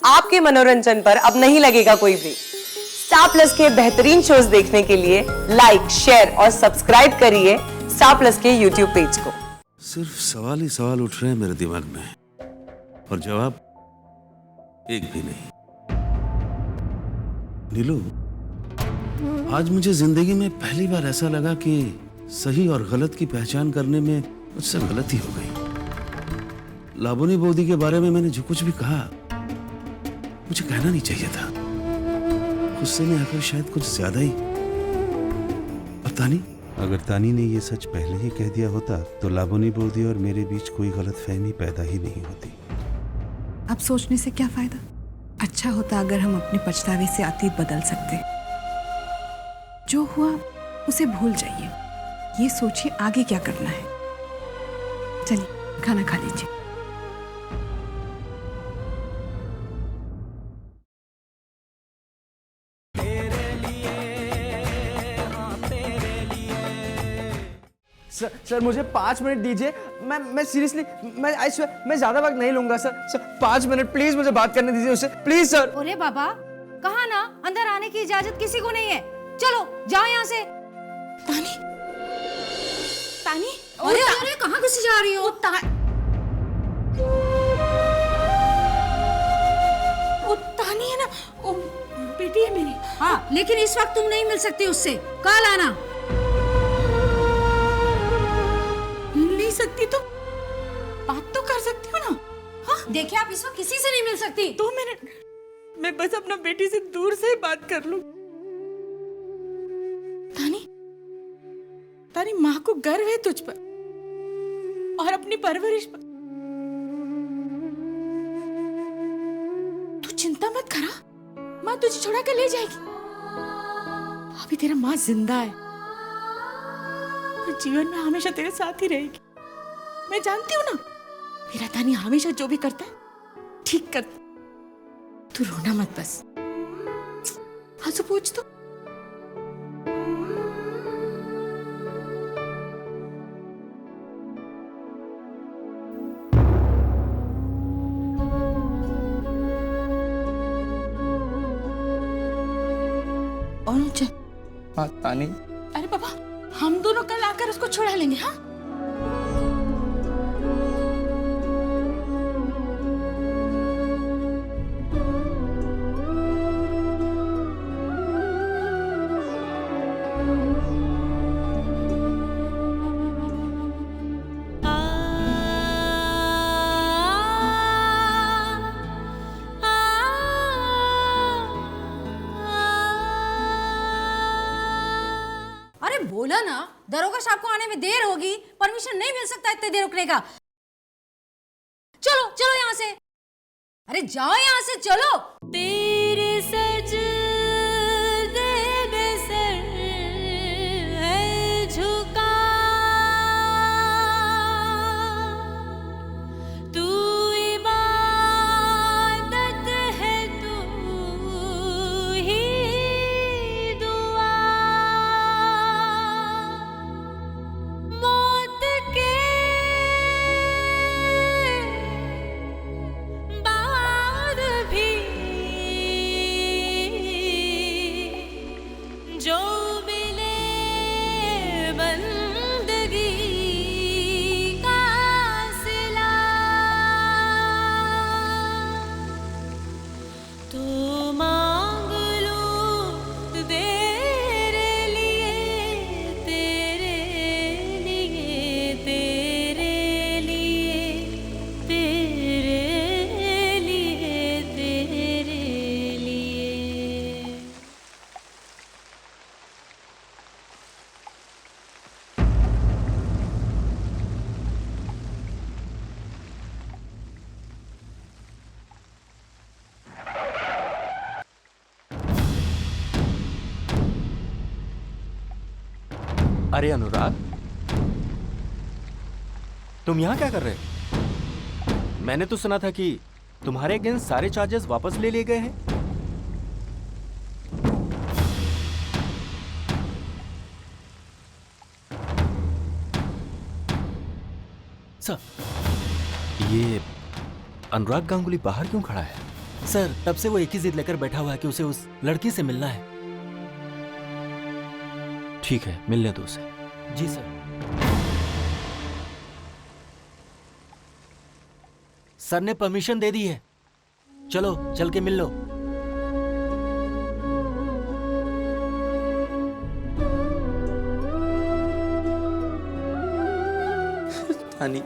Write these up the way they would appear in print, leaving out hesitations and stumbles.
आपके मनोरंजन पर अब नहीं लगेगा कोई ब्रेक। स्टार प्लस के बेहतरीन शोज देखने के लिए लाइक, शेयर और सब्सक्राइब करिए स्टार प्लस के यूट्यूब पेज को। सिर्फ सवाल ही सवाल उठ रहे हैं मेरे दिमाग में और जवाब एक भी नहीं। नीलू, आज मुझे जिंदगी में पहली बार ऐसा लगा कि सही और गलत की पहचान करने में मुझसे गलती हो गई। लाबोनी बोदी के बारे में मैंने जो कुछ भी कहा मुझे कहना नहीं चाहिए था। गुस्से में आकर शायद कुछ ज्यादा ही। और तानी, अगर तानी ने ये सच पहले ही कह दिया होता तो लाबोनी बोदी और मेरे बीच कोई गलतफहमी पैदा ही नहीं होती। अब सोचने से क्या फायदा? अच्छा होता अगर हम अपने पछतावे से अतीत बदल सकते। जो हुआ उसे भूल जाइए, ये सोचिए आगे क्या करना है। चलिए खाना खा लीजिए। सर मुझे 5 मिनट दीजिए। मैं सीरियसली मैं ज्यादा वक्त नहीं लूंगा सर 5 मिनट प्लीज, मुझे बात करने दीजिए उससे प्लीज सर। अरे बाबा, कहा ना अंदर आने की इजाजत किसी को नहीं है। चलो जाओ यहाँ से। तानी, तानी, अरे अरे कहाँ घुसी जा रही हो? तानी है ना, ओ बेटी है मेरी। हाँ, लेकिन इस वक्त तुम नहीं मिल सकती उससे, कल आना। नहीं सकती तो बात तो कर सकती हो ना। हाँ? देखिए, आप इस वक्त किसी से नहीं मिल सकती। 2 मिनट, मैं बस अपना बेटी से दूर से बात कर लूं। तानी, तानी, माँ को गर्व है तुझ पर और अपनी परवरिश पर। तू चिंता मत करा, माँ तुझे छुड़ा कर ले जाएगी। अभी तेरा माँ जिंदा है और जीवन में हमेशा तेरे साथ ही रहेगी। मैं जानती हूँ ना, मेरा तानी हमेशा जो भी करता है ठीक करता। तू रोना मत बस, आंसू पूछ तो। हाँ तानी। अरे पापा, हम दोनों कल आकर उसको छुड़ा लेंगे। हाँ, बोला ना, दरोगा साहब को आने में देर होगी, परमिशन नहीं मिल सकता इतने देर रुकने का। चलो चलो यहाँ से, अरे जाओ यहाँ से, चलो। तेरे सज झुका तू इबादत है, तू ही दुआ। मौत के बाद भी जो मिले बंदगी का सिला, तो मांग लूं तेरे लिए, तेरे लिए, तेरे लिए, तेरे लिए, तेरे लिए। अरे अनुराग, तुम यहाँ क्या कर रहे? मैंने तो सुना था कि तुम्हारे अगेंस्ट सारे चार्जेस वापस ले लिए गए हैं। सर, ये अनुराग गांगुली बाहर क्यों खड़ा है? सर तब से वो एक ही जिद लेकर बैठा हुआ है कि उसे उस लड़की से मिलना है। ठीक है, मिलने दो उसे। जी सर। सर ने परमिशन दे दी है, चलो चल के मिल लो। तानी,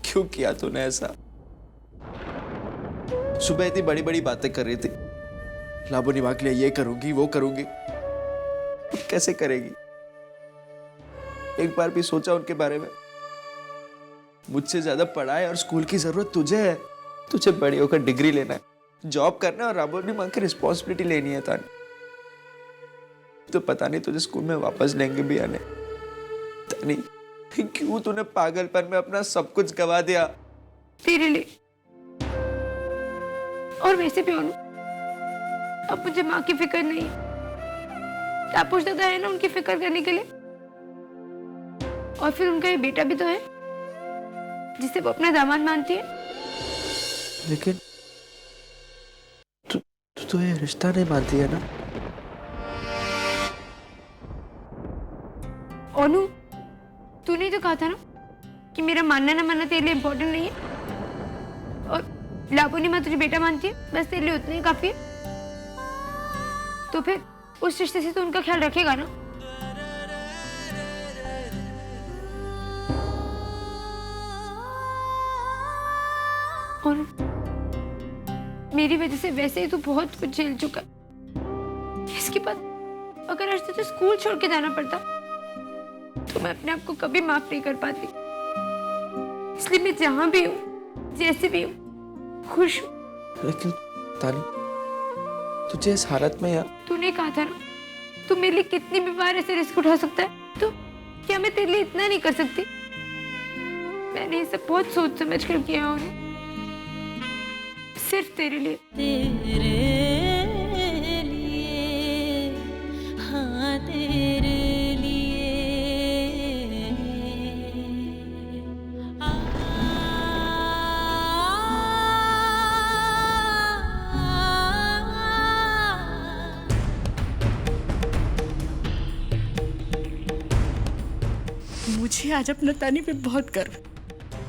क्यों किया तूने ऐसा? सुबह इतनी बड़ी बड़ी बातें कर रही थी, लाबोनी माँ के लिए ये करूंगी वो करूंगी, कैसे करेगी? एक बार भी सोचा उनके बारे में? मुझसे ज्यादा पढ़ाई और स्कूल की जरूरत तुझे है। तुझे बड़ी होकर डिग्री लेना है, जॉब करना है और लाबोनी माँ की रिस्पॉन्सिबिलिटी लेनी है। तानी, तो पता नहीं तुझे स्कूल में वापस लेंगे भी या नहीं। तानी, क्यों तूने पागलपन में अपना सब कुछ गवा दिया? तेरे लिए। और वैसे भी अनु, अब मुझे माँ की फिक्र नहीं है। तापुश दादा है ना उनकी फिक्र करने के लिए, और फिर उनका ये बेटा भी तो है जिसे वो अपना दामाद मानती है। लेकिन तू तो ये रिश्ता नहीं मानती है ना? अनु, तूने तो कहा था ना कि मेरा मानना ना मानना तेरे लिए इम्पोर्टेंट नहीं है, और लाबोनी माँ तुझे बेटा मानती है, बस तेरे लिए उतना ही काफी है। तो फिर उस रिश्ते से तो उनका ख्याल रखेगा ना? और मेरी वजह से वैसे ही तू बहुत कुछ झेल चुका है। इसके बाद अगर आज तुझे स्कूल छोड़ के जाना पड़ता तो मैं अपने आप को कभी माफ नहीं कर पाती। इसलिए मैं जहां भी हूँ, जैसे भी हूँ, खुश हूँ। लेकिन तानी, तुझे इस हालत में यार, तूने कहा था ना तू मेरे लिए कितनी भी बार ऐसे रिस्क उठा सकता है, तो क्या मैं तेरे लिए इतना नहीं कर सकती? मैंने ये सब बहुत सोच समझ कर किया और सिर्फ तेरे लिए। हाँ तेरे मुझे आज अपना तानी पे बहुत गर्व है।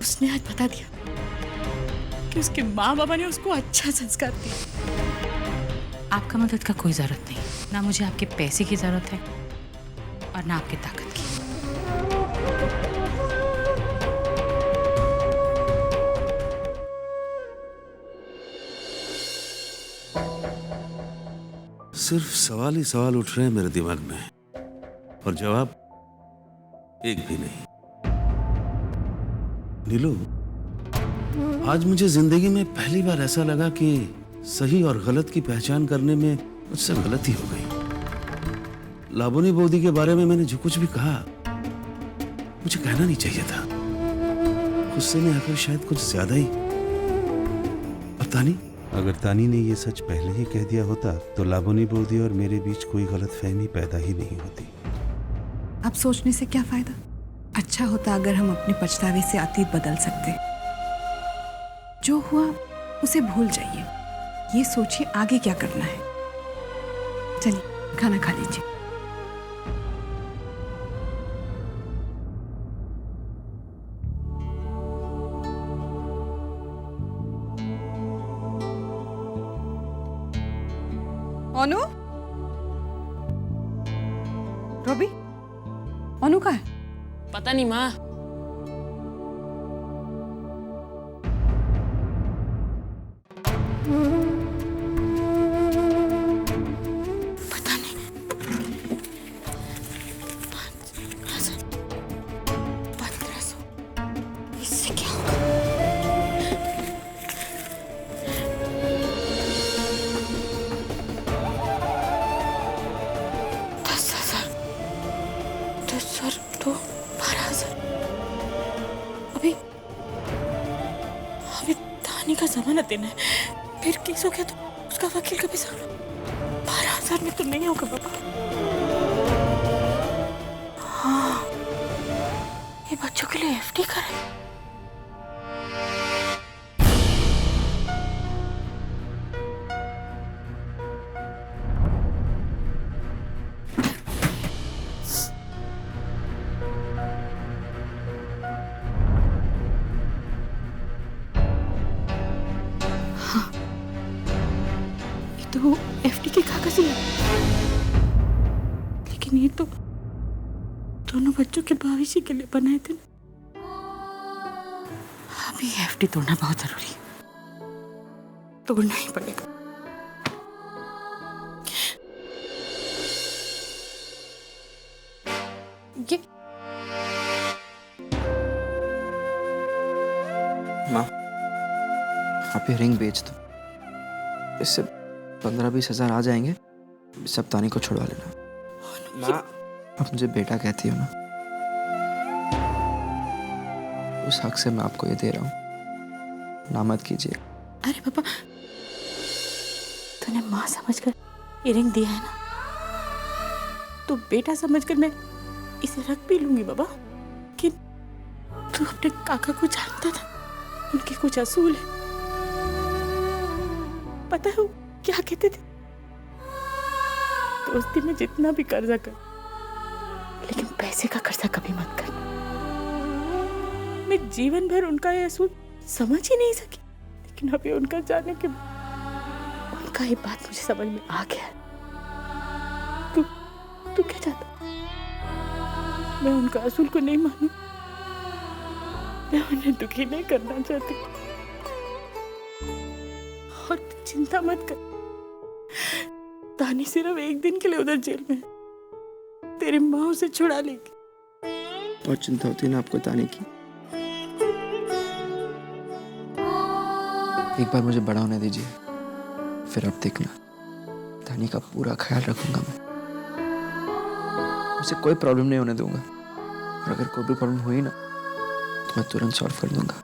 उसने आज बता दिया कि उसके माँ बाबा ने उसको अच्छा संस्कार दिया। आपका मदद का कोई जरूरत नहीं, ना मुझे आपके पैसे की जरूरत है और ना आपकी ताकत की। सिर्फ सवाल ही सवाल उठ रहे हैं मेरे दिमाग में और जवाब एक भी नहीं। नीलू, आज मुझे जिंदगी में पहली बार ऐसा लगा कि सही और गलत की पहचान करने में मुझसे गलती हो गई। लाबोनी बोदी के बारे में मैंने जो कुछ भी कहा मुझे कहना नहीं चाहिए था। गुस्से में आकर शायद कुछ ज्यादा ही। अब तानी, अगर तानी ने ये सच पहले ही कह दिया होता तो लाबोनी बोदी और मेरे बीच कोई गलतफहमी पैदा ही नहीं होती। अब सोचने से क्या फायदा? अच्छा होता अगर हम अपने पछतावे से अतीत बदल सकते। जो हुआ उसे भूल जाइए, ये सोचिए आगे क्या करना है। चलिए खाना खा लीजिए। अनु, रवि, अनु कहाँ है? पता नहीं माँ। पता नहीं। 1500 इससे क्या होगा? तो 12,000। अभी तानी का जमानत देना है, फिर केस हो गया तो उसका वकील का पैसा 12,000। 10,000 में तो नहीं होगा बाबा। हाँ, ये बच्चों के लिए एफडी करें। तो एफडी के कागज ही है, लेकिन ये तो दोनों बच्चों के भविष्य के लिए बनाए थे। अभी एफडी तोड़ना बहुत जरूरी है, तोड़ना ही पड़ेगा। ये माँ, आप ये रिंग बेच दो, इससे 15-20 हजार आ जाएंगे। सब तानी को छुड़वा लेना। माँ, आप मुझे बेटा कहती हो ना, उस हक से मैं आपको ये दे रहा हूँ, ना मत कीजिए। अरे पापा, तूने माँ समझकर ये रिंग दिया है ना, तो बेटा समझकर मैं इसे रख भी लूंगी बाबा। कि तू अपने काका को जानता था, उनके कुछ असूल है। पता है वो क्या कहते थे? दोस्ती में जितना भी कर्जा कर, लेकिन पैसे का कर्जा कभी मत कर। मैं जीवन भर उनका ये असूल समझ ही नहीं सकी, लेकिन अभी उनका जाने के बाद उनका ये बात मुझे समझ में आ गया है। तू क्या चाहता? मैं उनका असूल को नहीं मानूं, मैं उन्हें दुखी नहीं करना चाहती। और तू चिंता मत कर, तानी सिर्फ एक दिन के लिए उधर जेल में है। तेरी माँ उसे छुड़ा लेगी। बहुत चिंता होती है ना आपको तानी की। एक बार मुझे बड़ा होने दीजिए, फिर अब देखना, तानी का पूरा ख्याल रखूंगा मैं। उसे कोई प्रॉब्लम नहीं होने दूंगा, और अगर कोई भी प्रॉब्लम हुई ना, तो मैं तुरंत सॉल्व कर दूंगा।